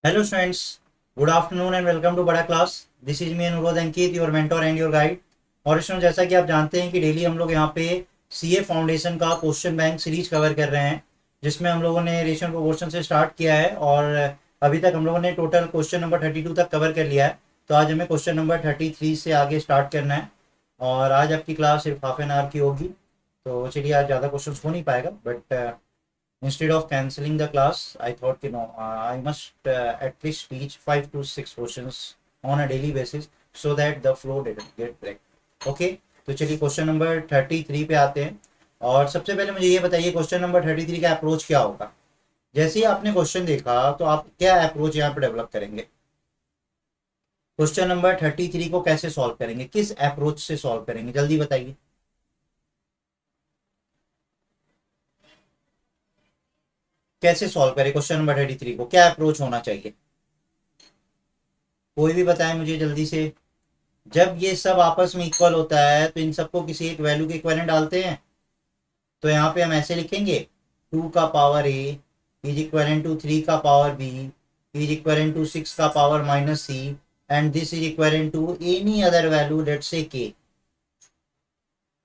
Hello students, good afternoon and welcome to बड़ा class. This is me Anurodh Ankit, your mentor and your guide. और student, जैसा कि आप जानते हैं कि डेली हम लोग यहाँ पे सीए फाउंडेशन का क्वेश्चन बैंक सीरीज कवर कर रहे हैं, जिसमें हम लोगों ने रेशियो प्रोपोर्शन से स्टार्ट किया है और अभी तक हम लोगों ने टोटल क्वेश्चन नंबर 32 तक कवर कर लिया है। तो आज हमें क्वेश्चन नंबर 33 से आगे स्टार्ट करना है और आज आपकी क्लास सिर्फ हाफ एन आवर की होगी। तो चलिए, आज ज़्यादा क्वेश्चन हो नहीं पाएगा, but instead of canceling the class, I thought I must at least teach 5 to 6 questions on a daily basis so that the flow didn't get break। Okay, तो चलिए क्वेश्चन नंबर 33 पे आते हैं। और सबसे पहले मुझे ये बताइए, क्वेश्चन नंबर 33 का अप्रोच क्या होगा। जैसे ही आपने क्वेश्चन देखा तो आप क्या अप्रोच यहाँ पे डेवलप करेंगे। क्वेश्चन नंबर 33 को कैसे सॉल्व करेंगे, किस अप्रोच से सॉल्व करेंगे, जल्दी बताइए। कैसे सॉल्व करें क्वेश्चन नंबर 33 को, क्या अप्रोच होना चाहिए, कोई भी बताए मुझे जल्दी से। जब ये सब आपस में इक्वल होता है तो इन सबको किसी एक वैल्यू के इक्विवेलेंट डालते हैं। तो यहाँ पे हम ऐसे लिखेंगे, 2 का power A is equal to 3 का power B is equal to 6 का power minus C and this is equal to any other value, let's say K.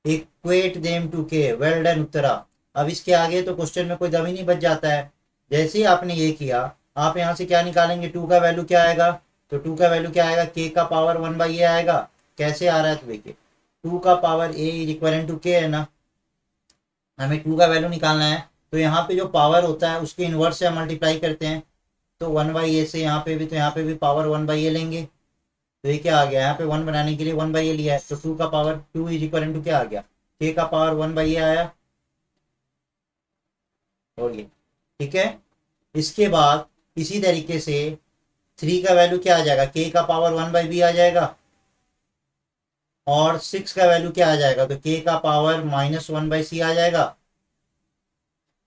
Equate them to K. Well done Uttara. अब इसके आगे तो क्वेश्चन में कोई दम ही नहीं बच जाता है। जैसे ही आपने ये किया, आप यहाँ से क्या निकालेंगे, 2 का वैल्यू क्या आएगा। तो 2 का वैल्यू क्या आएगा, के का पावर 1/a आएगा। कैसे आ रहा है तो देखिए, 2 का power A is equal to K है ना, हमें 2 का वैल्यू निकालना है। तो यहाँ पे जो पावर होता है उसके इन्वर्स से हम मल्टीप्लाई करते हैं। तो 1/a से यहाँ पे भी, तो यहाँ पे भी पावर 1/a लेंगे। तो ये क्या आ गया, यहाँ पे 1 बनाने के लिए 1/a लिया है, तो 2 का पावर 2 इज इक्वल टू क्या आ गया, के का पावर 1/a आया। और ये ठीक है। इसके बाद इसी तरीके से 3 का वैल्यू क्या आ जाएगा, के का पावर 1/b आ जाएगा। और 6 का वैल्यू क्या आ जाएगा, तो के का पावर -1/c आ जाएगा।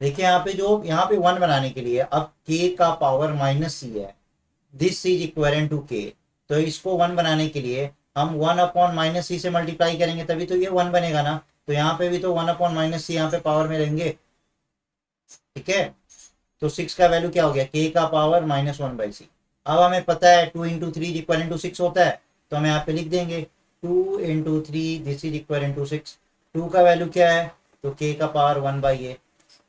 देखिए यहाँ पे, जो यहाँ पे 1 बनाने के लिए अब के का पावर -c है, दिस इज इक्वल टू के। तो इसको 1 बनाने के लिए हम 1/-c से मल्टीप्लाई करेंगे, तभी तो ये 1 बनेगा ना। तो यहाँ पे भी तो 1/-c यहाँ पे पावर में रहेंगे। ठीक है। तो 6 का वैल्यू क्या हो गया, के का पावर -1/c। अब हमें पता है 2 × 3 = 6 होता है, तो हम यहाँ पे लिख देंगे 2 × 3 दिस इज इक्वल टू 6। 2 का वैल्यू क्या है, तो के का पावर 1/a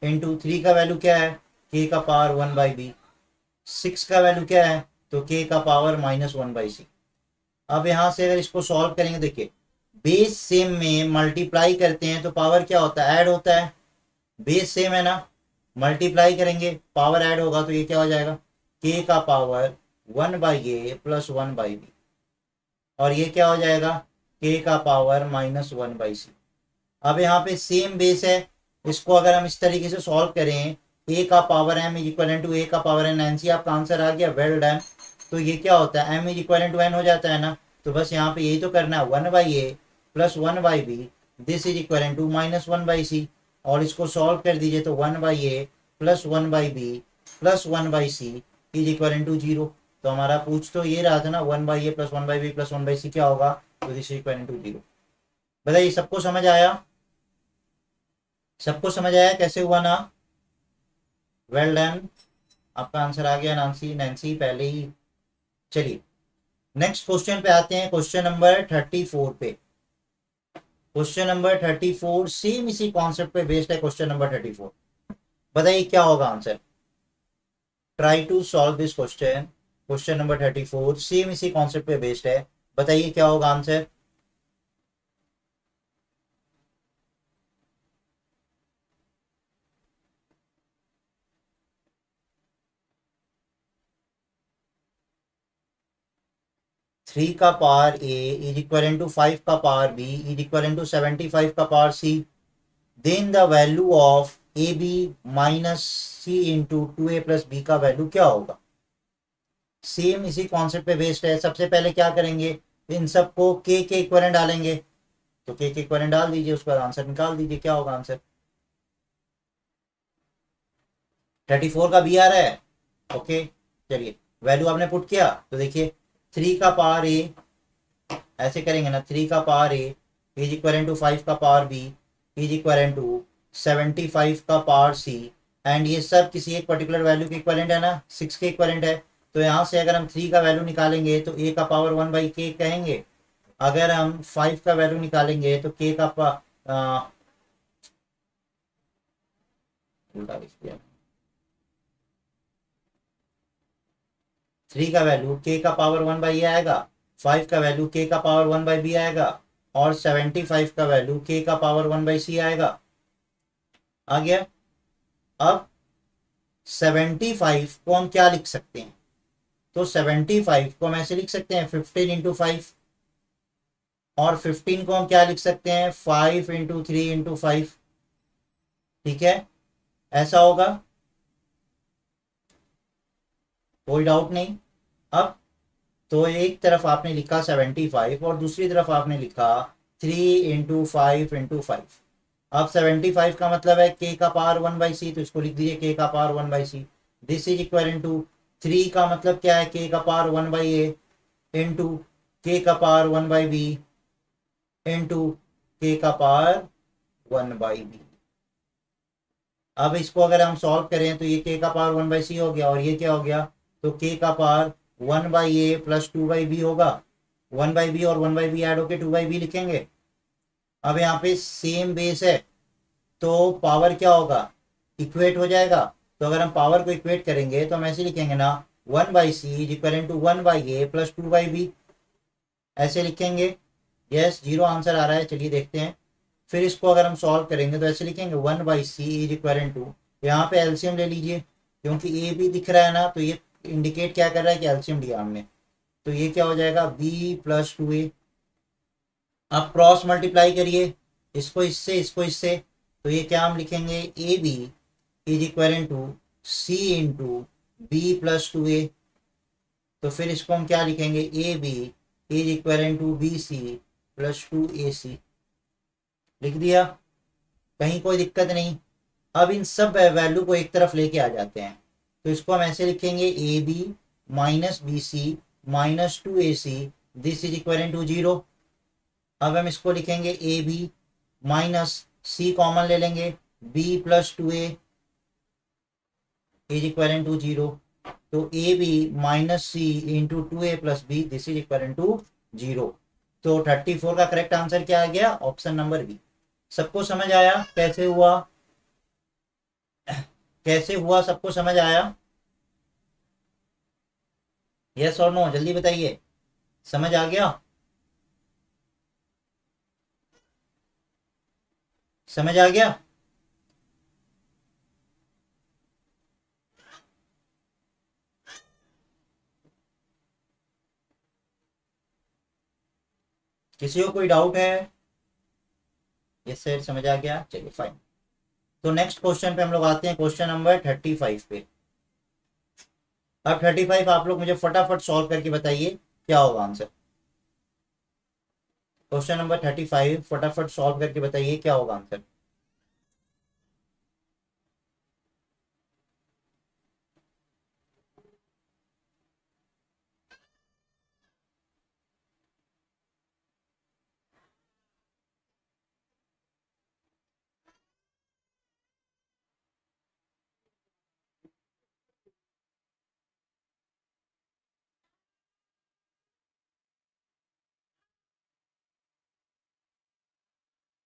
इंटू 3 का वैल्यू क्या है, के का पावर 1/b। 6 का वैल्यू क्या है, तो के का पावर -1/c। अब यहाँ से अगर इसको सॉल्व करेंगे, देखिए बेस सेम में मल्टीप्लाई करते हैं तो पावर क्या होता है, ऐड होता है। बेस सेम है ना, मल्टीप्लाई करेंगे पावर ऐड होगा, तो ये क्या हो जाएगा, के का पावर 1/a प्लस 1/b। और ये क्या हो जाएगा, के का पावर -1/c। अब यहाँ पे सेम बेस है, इसको अगर हम इस तरीके से सॉल्व करें, ए का power M is equal to A का पावर एन, एनसी आपका आंसर आ गया, वेल डन। तो ये क्या होता है, M is equal to N हो जाता है ना। तो बस यहाँ पे यही तो करना है, 1/a plus 1/b this is equal to -1/c। और इसको सॉल्व कर दीजिए, तो 1/a plus 1/b plus 1/c is equal to 0। तो हमारा पूछ तो ये रहा था ना, 1/a plus 1/b plus 1/c क्या होगा, तो दिस इज इक्वल टू 0। बताइए, सबको समझ आया, सबको समझ आया कैसे हुआ ना। वेल डन, आपका आंसर आ गया नांसी, नैन्सी पहले ही। चलिए नेक्स्ट क्वेश्चन पे आते हैं, क्वेश्चन नंबर 34 पे। क्वेश्चन नंबर 34 सेम इसी कॉन्सेप्ट पे बेस्ड है। क्वेश्चन नंबर 34, बताइए क्या होगा answer. Try to solve this question. Question number 34 same इसी कॉन्सेप्ट पे बेस्ड है, बताइए क्या होगा आंसर। 3 का power A is equal to 5 का power B is equal to 75 का power C. Then the value of A B minus C into 2a+b का वैल्यू क्या होगा। सेम इसी कॉन्सेप्ट पे बेस्ड है। सबसे पहले क्या करेंगे, इन सबको के इक्विवेलेंट डालेंगे। तो के इक्विवेलेंट डाल दीजिए, उसका आंसर निकाल दीजिए, क्या होगा आंसर। 34 का बी आ रहा है। ओके, चलिए वैल्यू आपने पुट किया, तो देखिए 3 का पावर ए, ऐसे करेंगे ना, 3 का power A is equal to 5 का power B is equal to 75 का पावर सी। एंड ये सब किसी एक पर्टिकुलर वैल्यू के इक्विवेलेंट है ना, 6 के इक्विवेलेंट है। तो यहाँ से अगर हम 3 का वैल्यू निकालेंगे तो a का पावर 1/k कहेंगे। अगर हम 5 का वैल्यू निकालेंगे तो k का उल्टा लिख दिया, 3 का वैल्यू k का पावर 1/a आएगा, 5 का वैल्यू k का पावर 1/b आएगा, और 75 का वैल्यू k का पावर 1/c आएगा। आ गया। अब 75 को हम क्या लिख सकते हैं, तो 75 को हम ऐसे लिख सकते हैं 15 इंटू 5, और 15 को हम क्या लिख सकते हैं 5 इंटू 3 इंटू 5। ठीक है, ऐसा होगा, कोई डाउट नहीं। अब तो एक तरफ आपने लिखा 75 और दूसरी तरफ आपने लिखा 3 इंटू 5 इंटू 5। अब 75 का मतलब है k का पावर 1/c, तो इसको लिख दीजिए k का power 1/c। This is equal to 3 का मतलब क्या है k का पावर 1/a इंटू k का पावर 1/b इंटू k का पावर 1/b। अब इसको अगर हम सॉल्व करें तो ये k का पावर 1/c हो गया, और ये क्या हो गया, तो k का पावर 1/a प्लस 2/b होगा। 1/b और 1/b ऐड होके 2/b लिखेंगे। अब यहाँ पे सेम बेस है तो पावर क्या होगा, इक्वेट हो जाएगा। तो अगर हम पावर को इक्वेट करेंगे तो हम ऐसे लिखेंगे ना 1/c is equal to 1/a plus 2/b, ऐसे लिखेंगे। यस, जीरो आंसर आ रहा है, चलिए देखते हैं। फिर इसको अगर हम सॉल्व करेंगे तो ऐसे लिखेंगे 1/c इज इक्वल टू, यहाँ पे एलसीएम ले लीजिए क्योंकि ए भी दिख रहा है ना, तो ये इंडिकेट क्या कर रहा है कि एलसीएम लिया हमने। तो ये क्या हो जाएगा b प्लस 2a। आप क्रॉस मल्टीप्लाई करिए, इसको इससे, तो ये क्या हम लिखेंगे A B is equal to C into B plus 2a। तो फिर इसको हम क्या लिखेंगे A B is equal to B C plus 2ac, लिख दिया, कहीं कोई दिक्कत नहीं। अब इन सब वैल्यू को एक तरफ लेके आ जाते हैं, तो इसको हम ऐसे लिखेंगे A B minus B C minus 2ac, this is equal to 0। अब हम इसको लिखेंगे A B minus C common ले लेंगे, B plus 2a is equal to 0। तो A B minus C into 2a plus B, this is equal to 0। तो 34 का correct answer क्या आ गया, ऑप्शन नंबर बी। सबको समझ आया कैसे हुआ, कैसे हुआ, सबको समझ आया? यस और नो, जल्दी बताइए, समझ आ गया, समझ आ गया? किसी को कोई डाउट है? यस सर, समझ आ गया, चलिए फाइन। तो नेक्स्ट क्वेश्चन पे हम लोग आते हैं, क्वेश्चन नंबर 35 पे। अब 35 आप लोग मुझे फटाफट सॉल्व करके बताइए क्या होगा आंसर। क्वेश्चन नंबर 35 फटाफट सॉल्व करके बताइए क्या होगा आंसर।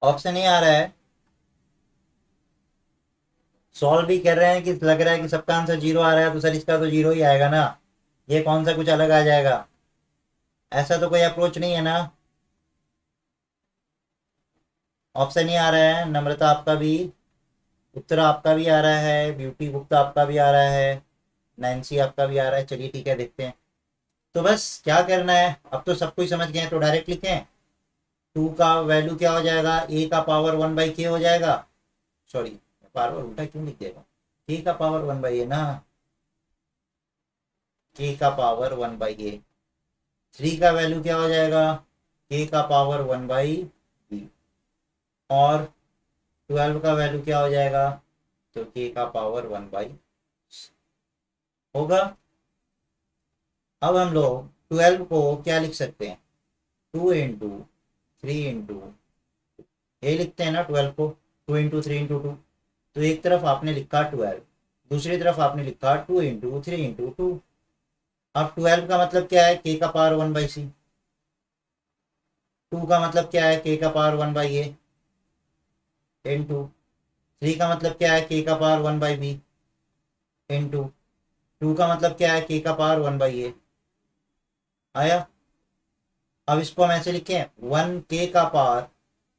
ऑप्शन नहीं आ रहा है, सॉल्व भी कर रहे हैं कि लग रहा है कि सबका आंसर जीरो आ रहा है, तो सर इसका तो जीरो ही आएगा ना, ये कौन सा कुछ अलग आ जाएगा, ऐसा तो कोई अप्रोच नहीं है ना। ऑप्शन ही आ रहा है, नम्रता आपका भी, उत्तर आपका भी आ रहा है, ब्यूटी गुप्ता आपका भी आ रहा है, नैन्सी आपका भी आ रहा है। चलिए ठीक है, देखते हैं। तो बस क्या करना है, अब तो सब कुछ समझ गए हैं, तो डायरेक्ट लिखें। 2 का वैल्यू क्या हो जाएगा, ए का पावर 1/k हो जाएगा, सॉरी बार बार उल्टा क्यों लिख देगा, के का पावर 1/a ना, के का पावर 1/a। 3 का वैल्यू क्या हो जाएगा, के का पावर 1/b, और 12 का वैल्यू क्या हो जाएगा, तो के का पावर 1/, होगा। अब हम लोग 12 को क्या लिख सकते हैं, 2 इंटू 3 इंटू, ये लिखते हैं ना 12 को, 2 इंटू 3 इंटू 2। तो एक तरफ आपने लिखा 12, दूसरी तरफ आपने लिखा 2 इंटू 3 इंटू 2। अब 12 का मतलब क्या है, k का पावर 1/c। 2 का मतलब क्या है, k का पावर 1/a इनटू। 3 का मतलब क्या है, k का पावर 1/b इनटू। 2 का मतलब क्या है, k का पावर 1/a। आया। अब इसको हम ऐसे लिखें, 1k का power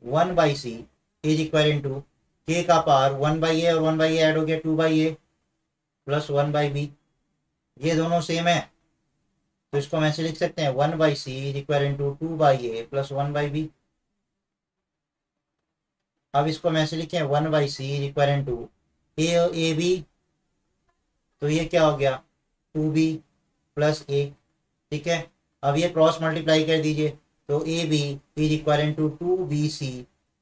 1/c is equal to k का पावर 1/a और 1/a ऐड हो गया 2/a प्लस 1/b। ये दोनों सेम है, तो इसको हम ऐसे लिख सकते हैं 1/c is equal to 2/a plus 1/b। अब इसको हम ऐसे लिखें 1/c is equal to A B, तो ये क्या हो गया 2b प्लस a। ठीक है। अब ये क्रॉस मल्टीप्लाई कर दीजिए, तो A B is equal to 2bc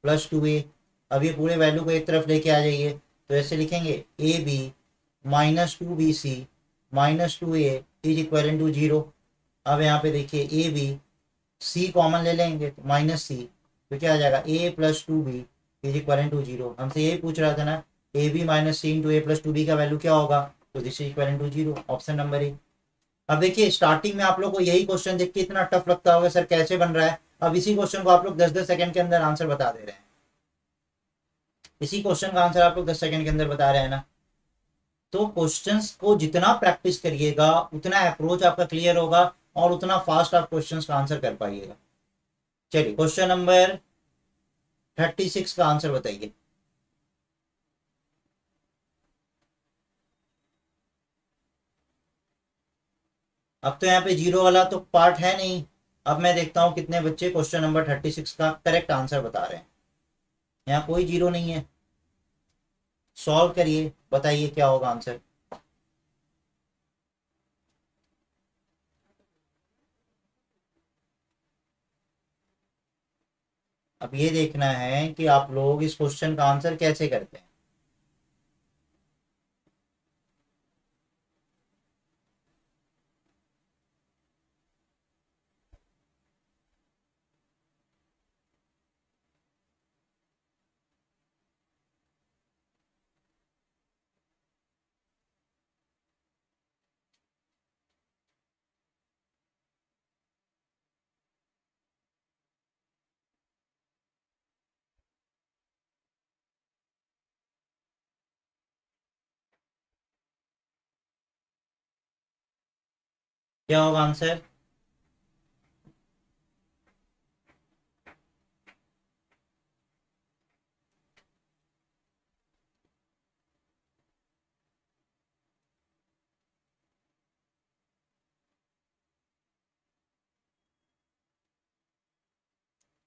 plus 2a। अब ये पूरे वैल्यू को एक तरफ लेके आ जाइए, तो ऐसे लिखेंगे A B minus 2bc minus 2a is equal to 0। अब यहाँ पे देखिए ए बी, सी कॉमन ले लेंगे तो माइनस सी, तो क्या आ जाएगा a plus 2b is equal to 0। हमसे यही पूछ रहा था ना, A B minus C into A plus 2b का वैल्यू क्या होगा, तो this is equal to 0, option number A. अब देखिए स्टार्टिंग में आप लोग को यही क्वेश्चन देख के इतना टफ लगता होगा, सर कैसे बन रहा है। अब इसी क्वेश्चन को आप लोग 10-10 सेकंड के अंदर आंसर बता दे रहे हैं। इसी क्वेश्चन का आंसर आप लोग 10 सेकंड के अंदर बता रहे हैं ना। तो क्वेश्चंस को जितना प्रैक्टिस करिएगा उतना अप्रोच आपका क्लियर होगा और उतना फास्ट आप क्वेश्चंस का आंसर कर पाइएगा। चलिए क्वेश्चन नंबर 36 का आंसर बताइए। अब तो यहाँ पे जीरो वाला तो पार्ट है नहीं। अब मैं देखता हूँ कितने बच्चे क्वेश्चन नंबर 36 का करेक्ट आंसर बता रहे हैं। यहाँ कोई जीरो नहीं है। सॉल्व करिए, बताइए क्या होगा आंसर। अब ये देखना है कि आप लोग इस क्वेश्चन का आंसर कैसे करते हैं। क्या होगा आंसर।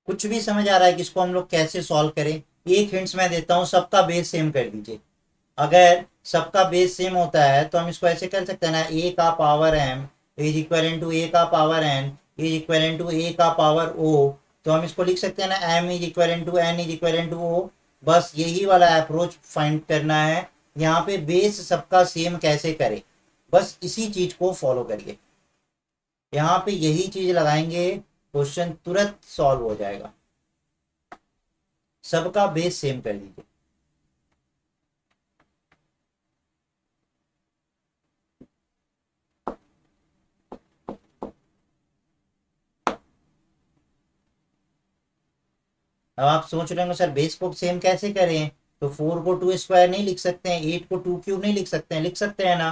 कुछ भी समझ आ रहा है कि इसको हम लोग कैसे सॉल्व करें। एक हिंट्स मैं देता हूँ, सबका बेस सेम कर दीजिए। अगर सबका बेस सेम होता है तो हम इसको ऐसे कर सकते हैं ना, ए का power M is equal to A का power N is equal to A का पावर ओ। तो हम इसको लिख सकते हैं ना, M is equal to N is equal to O. बस यही वाला अप्रोच फाइंड करना है। यहाँ पे बेस सबका सेम कैसे करें, बस इसी चीज को फॉलो करिए। यहाँ पे यही चीज लगाएंगे, क्वेश्चन तुरंत सॉल्व हो जाएगा। सबका बेस सेम कर दीजिए। अब आप सोच रहे होंगे सर बेस को सेम कैसे करें, तो 4 को 2 स्क्वायर नहीं लिख सकते हैं, 8 को 2 क्यूब नहीं लिख सकते हैं, लिख सकते हैं ना।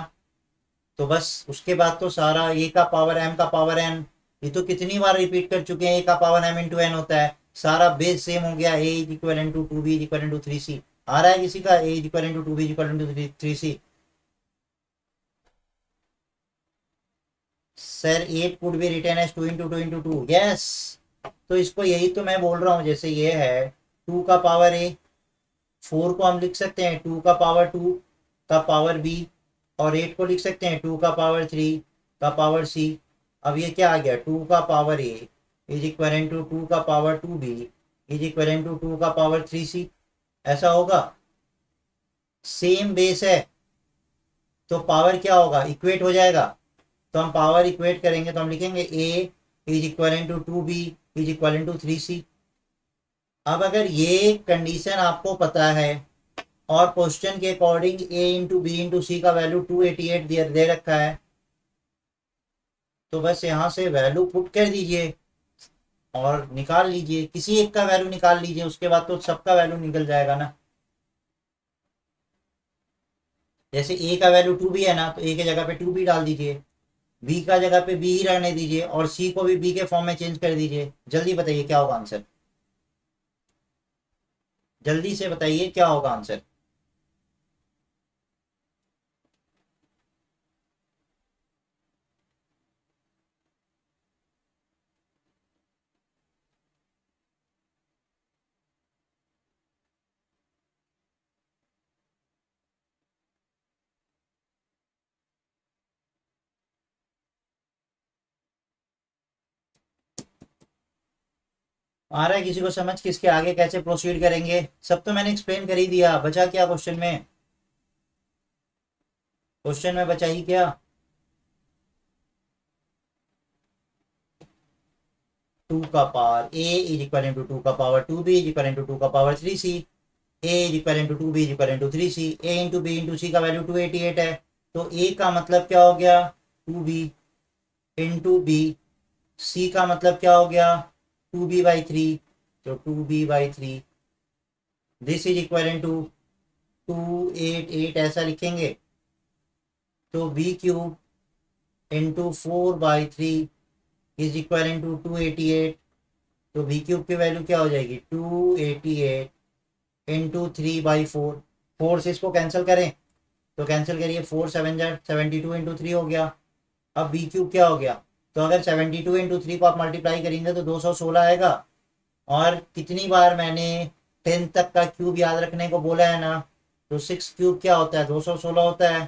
तो बस उसके बाद तो सारा ए का पावर एम का पावर एन, ये तो कितनी बार रिपीट कर चुके हैं, ए का पावर एम इंटू एन होता है। सारा बेस सेम हो गया, A is equal to 2b is equal to 3c। आ रहा है किसी का, A is equal to 2b is equal to 3c। Sir 8 could be written as 2 into 2 into 2, yes. तो इसको यही तो मैं बोल रहा हूँ, जैसे ये है 2 का पावर ए, 4 को हम लिख सकते हैं 2 का पावर 2 का पावर बी, और 8 को लिख सकते हैं 2 का पावर 3 का पावर सी। अब ये क्या आ गया, 2 का power A is equal to 2 का power 2b is equal to 2 का पावर 3c। ऐसा होगा, सेम बेस है तो पावर क्या होगा, इक्वेट हो जाएगा। तो हम पावर इक्वेट करेंगे तो हम लिखेंगे a is equal to 2b is equal to 3c। अब अगर ये कंडीशन आपको पता है और क्वेश्चन के according a into B into C का वैल्यू 288 दे रखा है, तो बस यहाँ से वैल्यू पुट कर दीजिए और निकाल लीजिए, किसी एक का वैल्यू निकाल लीजिए, उसके बाद तो सबका वैल्यू निकल जाएगा ना। जैसे ए का वैल्यू 2b है ना, तो ए के जगह पे 2b डाल दीजिए, बी का जगह पे बी ही रहने दीजिए और सी को भी बी के फॉर्म में चेंज कर दीजिए। जल्दी बताइए क्या होगा आंसर, जल्दी से बताइए क्या होगा आंसर। आ रहा है किसी को समझ कि इसके आगे कैसे प्रोसीड करेंगे? सब तो मैंने एक्सप्लेन कर ही दिया, बचा क्या क्वेश्चन में? क्वेश्चन में बचा ही क्या? 2 का power a is equal to 2 का power 2b is equal to 2 का power 3c, a is equal to 2b is equal to 3c, a into B into C का वैल्यू 288 है, तो a का मतलब क्या हो गया 2b इंटू बी, सी का मतलब क्या हो गया 2b/3, तो 2b/3 this is equal to 288 ऐसा लिखेंगे, तो B cube into 4/3 is equal to 288, तो बी क्यूब की वैल्यू क्या हो जाएगी 288 इंटू 3/4, 4 से इसको कैंसिल करें तो कैंसिल करिए, 4 7 72 इंटू 3 हो गया। अब बी क्यूब क्या हो गया, तो अगर 72 इंटू 3 को आप मल्टीप्लाई करेंगे तो 216 आएगा, और कितनी बार मैंने 10 तक का क्यूब याद रखने को बोला है ना, तो 6 क्यूब क्या होता है 216 होता है,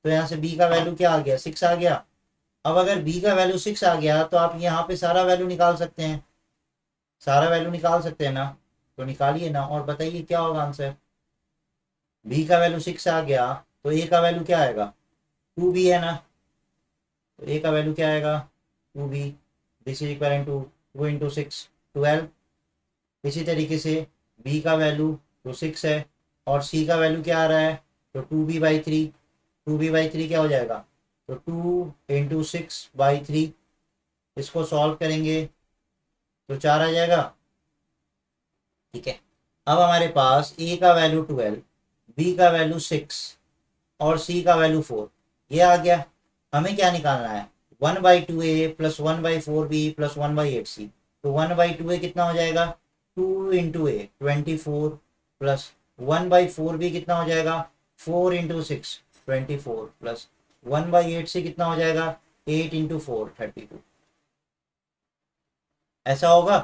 तो यहाँ से बी का वैल्यू क्या आ गया 6 आ गया। अब अगर बी का वैल्यू 6 आ गया तो आप यहाँ पे सारा वैल्यू निकाल सकते हैं, सारा वैल्यू निकाल सकते हैं ना, तो निकालिए ना और बताइए क्या होगा आंसर। बी का वैल्यू 6 आ गया तो ए का वैल्यू क्या आएगा 2b है ना, तो ए का वैल्यू क्या आएगा 2b, this is equal to 2 into 6 12। इसी तरीके से बी का वैल्यू तो 6 है और सी का वैल्यू क्या आ रहा है, तो 2b/3, 2b/3 क्या हो जाएगा, तो 2 इंटू 6/3, इसको सॉल्व करेंगे तो 4 आ जाएगा। ठीक है, अब हमारे पास ए का वैल्यू 12, बी का वैल्यू 6 और सी का वैल्यू 4, ये आ गया। हमें क्या निकालना है 1/2a plus 1/4b plus 1/8c, तो 1/2a कितना हो जाएगा 2 इंटू ए 24 प्लस 1/4b कितना हो जाएगा 4 इंटू 6 24 प्लस 1/8c कितना हो जाएगा 8 इंटू 4 32, ऐसा होगा।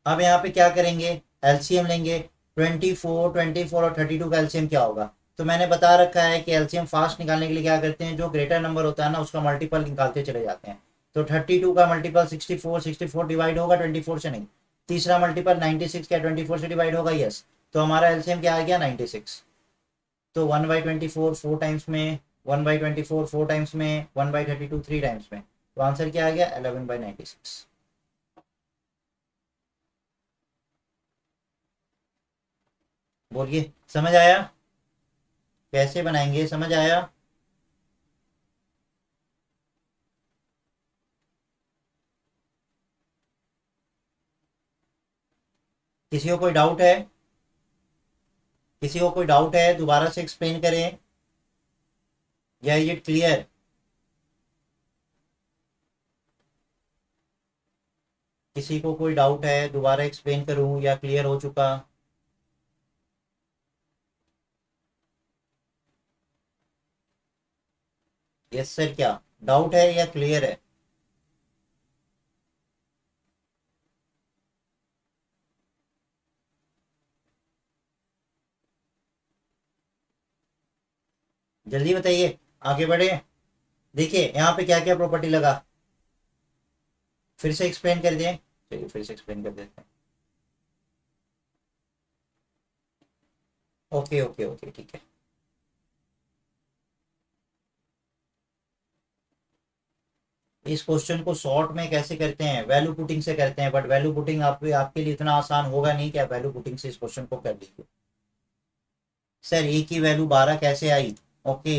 अब यहाँ पे क्या करेंगे एलसीएम लेंगे, 24 और 32 का एलसीएम क्या होगा, तो मैंने बता रखा है कि एलसीएम फास्ट निकालने के लिए क्या करते हैं, जो ग्रेटर नंबर होता है ना उसका मल्टीपल निकालते चले जाते हैं। तो 32 का मल्टीपल 64, 64 डिवाइड होगा 24 से नहीं, तीसरा मल्टीपल 96 क्या 24 से डिवाइड होगा, यस, तो हमारा एलसीएम क्या आ गया 96। तो 1/24 4 टाइम्स में, 1/24 4 टाइम्स में, 1/32 3 टाइम्स में, तो आंसर क्या आ गया 11/96। बोलिए समझ आया, कैसे बनाएंगे समझ आया? किसी को कोई डाउट है, किसी को कोई डाउट है दोबारा से एक्सप्लेन करें, या इज इट क्लियर? किसी को कोई डाउट है दोबारा एक्सप्लेन करूं या क्लियर हो चुका? यस सर, क्या डाउट है या क्लियर है? जल्दी बताइए, आगे बढ़े। देखिए यहाँ पे क्या क्या प्रॉपर्टी लगा, फिर से एक्सप्लेन कर दें, चलिए फिर से एक्सप्लेन कर देते हैं। ओके ओके ओके ठीक है। इस क्वेश्चन को शॉर्ट में कैसे करते हैं, वैल्यू पुटिंग से करते हैं, बट वैल्यू पुटिंग आपके लिए इतना आसान होगा नहीं कि आप वैल्यू पुटिंग से इस क्वेश्चन को कर लीजिए। सर ए की वैल्यू 12 कैसे आई? ओके,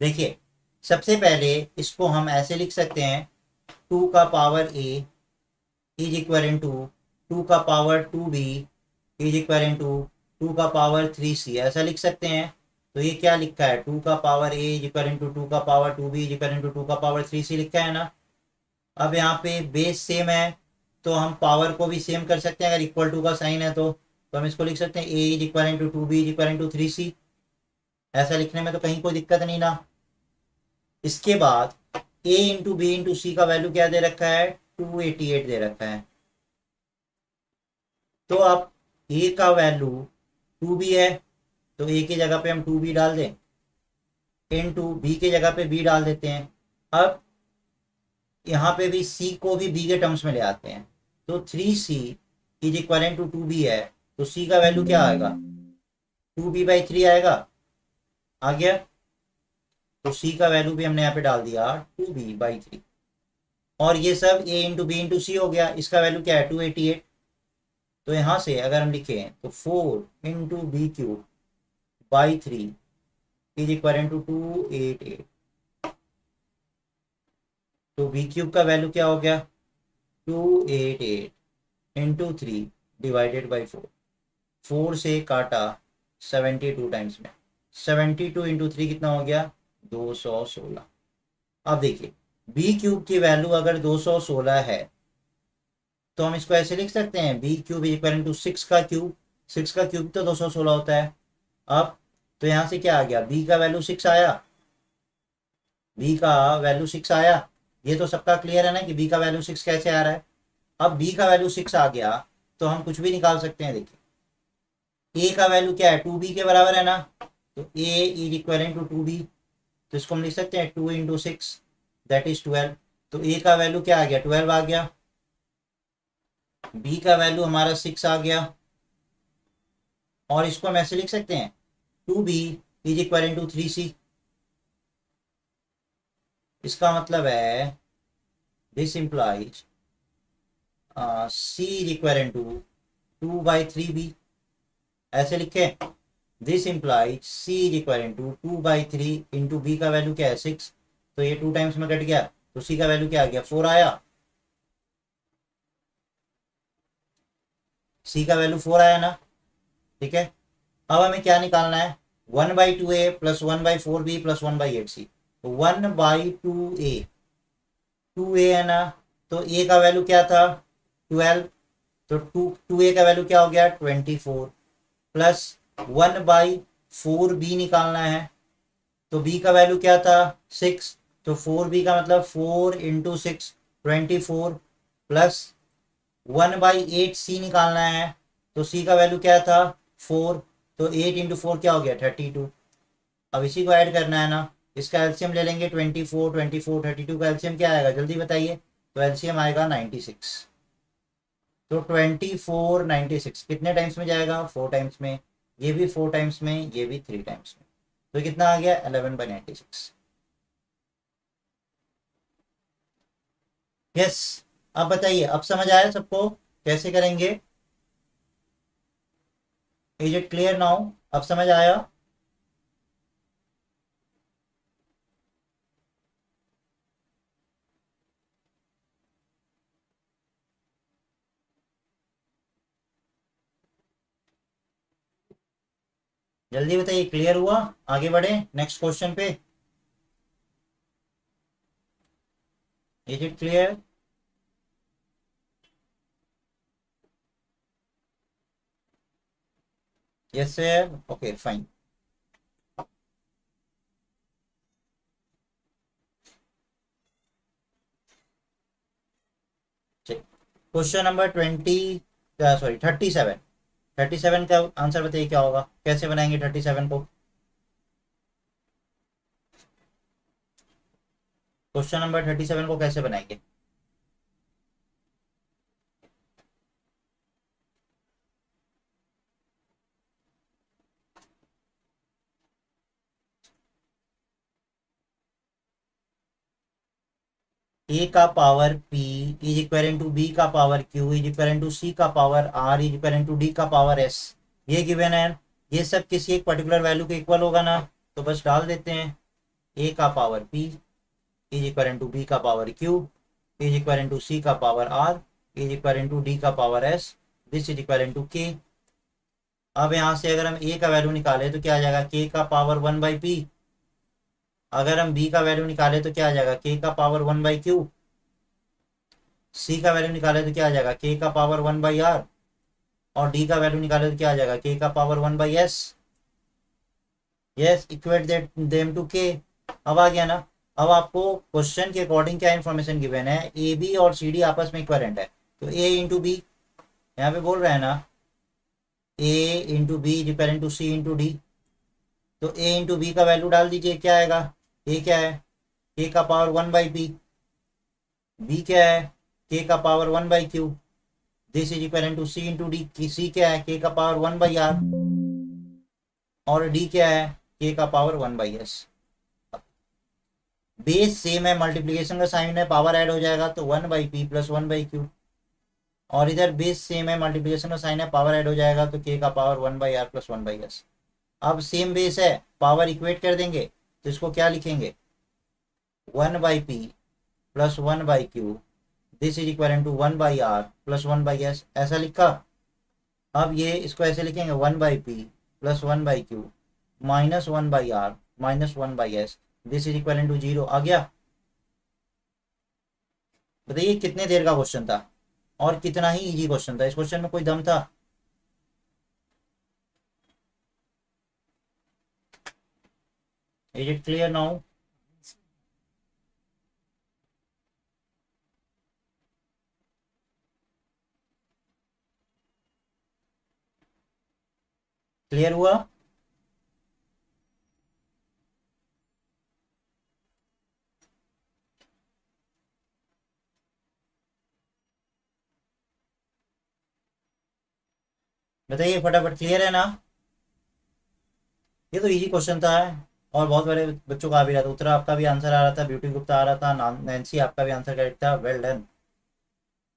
देखिए सबसे पहले इसको हम ऐसे लिख सकते हैं, 2 का power a is equal to 2 का power 2b is equal to 2 का पावर 3c, ऐसा लिख सकते हैं। तो ये क्या लिखा है, 2 का power a is equal to 2 का power 2b is equal to 2 का पावर 3c लिखा है ना। अब यहाँ पे बेस सेम है तो हम पावर को भी सेम कर सकते हैं, अगर इक्वल टू का साइन है तो हम इसको लिख सकते हैं a is equal to 2b is equal to 3c। ऐसा लिखने में तो कहीं कोई दिक्कत नहीं ना। इसके बाद a into B into C का वैल्यू क्या दे रखा है, 288 दे रखा है। तो आप a का वैल्यू 2b है तो a की जगह पे हम 2b डाल दें, इंटू बी की जगह पे b डाल देते हैं। अब यहाँ पे भी c को भी b के टर्म्स में ले आते हैं, तो 3c is equal to 2b है, तो c का वैल्यू क्या आएगा, 2b/3 आएगा। आ गया, तो c का वैल्यू भी हमने यहाँ पे डाल दिया 2b/3। और ये सब a इंटू बी इंटू सी हो गया, इसका वैल्यू क्या है 288। तो यहाँ से अगर हम लिखें तो 4 into b³/3 is equal to 288। तो b³ का वैल्यू क्या हो गया, 288 इंटू 3 डिवाइडेड बाई 4। 4 से काटा 72 टाइम्स में, 72 इंटू 3 कितना हो गया, 216। अब देखिए b³ की वैल्यू अगर 216 है तो हम इसको ऐसे लिख सकते हैं, b³ इक्वल टू 6 का क्यूब। 6 का क्यूब तो 216 होता है। अब तो यहाँ से क्या आ गया, b का वैल्यू 6 आया, b का वैल्यू 6 आया। ये तो सबका क्लियर है ना कि b का वैल्यू 6 कैसे आ रहा है। अब b का वैल्यू 6 आ गया तो हम कुछ भी निकाल सकते हैं। देखिए a का वैल्यू क्या है, 2b के बराबर है ना, तो a is equal to 2b। तो इसको हम लिख सकते हैं 2 इंटू 6 दैट इज 12। तो a का वैल्यू क्या आ गया, 12 आ गया। b का वैल्यू हमारा 6 आ गया। और इसको हम ऐसे लिख सकते हैं 2b is equal to 3c। इसका मतलब है this implies c is equal to 2/3b। ऐसे लिखे, this implies c is equal to 2/3 into B का वैल्यू क्या है 6। तो ये 2 टाइम्स में कट गया तो c का वैल्यू क्या आ गया, 4 आया। c का वैल्यू 4 आया ना, ठीक है। अब हमें क्या निकालना है, 1/2a plus 1/4b plus 1/8c। तो 1/2a, 2a है ना, तो a का वैल्यू क्या था 12, तो 2a का वैल्यू क्या हो गया 24 प्लस 1/4b निकालना है, तो b का वैल्यू क्या था 6। तो 4b का मतलब 4 इंटू 6 24 प्लस 1/8c निकालना है, तो c का वैल्यू क्या था 4। तो 8 इंटू 4 क्या हो गया 32। अब इसी को ऐड करना है ना, इसका एलसीएम ले लेंगे 24 24 32 का एलसीएम क्या आएगा जल्दी बताइए, तो एलसीएम आएगा 96। तो 24 96 कितने टाइम्स में जाएगा, 4 टाइम्स में, ये भी 4 टाइम्स में, ये भी 3 टाइम्स में। तो कितना आ गया 11/96। यस, अब बताइए, अब समझ आया सबको कैसे करेंगे, इज इट क्लियर नाउ, अब समझ आया। जल्दी बताइए, क्लियर हुआ, आगे बढ़े नेक्स्ट क्वेश्चन पे। Is it clear. Yes sir, okay fine. Question number 37। 37 का आंसर बताइए क्या होगा, कैसे बनाएंगे 37 को। क्वेश्चन नंबर 37 को कैसे बनाएंगे। a का power p is equal to b का power q is equal to c का power r is equal to d का पावर s। ये गिवन है, ये सब किसी एक पर्टिकुलर वैल्यू के इक्वल होगा ना, तो बस डाल देते हैं ए का power P is equal to B का power Q is equal to C का power R is equal to D का power S, this is equal to K. अब यहाँ से अगर हम ए का वैल्यू निकाले तो क्या आ जाएगा, के का पावर 1/p। अगर हम बी का वैल्यू निकाले तो क्या आ जाएगा, के का पावर 1/q। सी का वैल्यू निकाले तो क्या आ जाएगा, के का पावर 1/r। और डी का वैल्यू निकाले तो क्या आ जाएगा, के का power 1/s। Yes, equate them to K. अब आ गया ना। अब आपको क्वेश्चन के अकॉर्डिंग क्या इन्फॉर्मेशन गिवन है, ए बी और सी डी आपस में इक्विवेलेंट है, तो ए इंटू बी यहाँ पे बोल रहा है ना, A into B is equal to C into D. तो ए इंटू बी का वैल्यू डाल दीजिए, क्या आएगा, ए क्या है, के का पावर 1/p, बी क्या है, के का power 1/q, this is equal to C into D. C क्या है, के का पावर 1/r, और डी क्या है, के का पावर 1/s। बेस सेम है, मल्टीप्लीकेशन का साइन है, पावर ऐड हो जाएगा तो 1/p प्लस 1/q। और इधर बेस सेम है, मल्टीप्लीकेशन का साइन है, पावर ऐड हो जाएगा तो के का पावर 1/r प्लस 1/s। अब सेम बेस है, पावर इक्वेट कर देंगे तो इसको क्या लिखेंगे, 1/p plus 1/q, this is equal to 1/r plus 1/s, ऐसा लिखा। अब ये इसको ऐसे लिखेंगे 1/p plus 1/q minus 1/r minus 1/s, this is equal to 0। आ गया। बताइए कितने देर का क्वेश्चन था और कितना ही इजी क्वेश्चन था, इस क्वेश्चन में कोई दम था। Is it clear now? Clear हुआ? बताइए फटाफट, क्लियर है ना? ये तो इजी क्वेश्चन था, और बहुत बड़े बच्चों का आ भी रहा था। उत्तरा आपका भी आंसर आ रहा था, ब्यूटी गुप्ता आ रहा था, नैन्सी आपका भी आंसर करेक्ट था, वेल डन।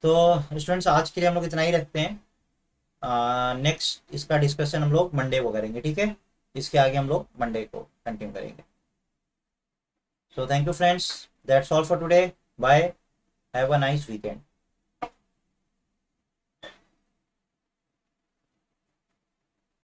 तो स्टूडेंट्स आज के लिए हम लोग इतना ही रखते हैं। नेक्स्ट इसका डिस्कशन हम लोग मंडे को करेंगे, ठीक है? इसके आगे हम लोग मंडे को कंटिन्यू करेंगे। So thank you friends, that's all for today, bye, have a nice weekend.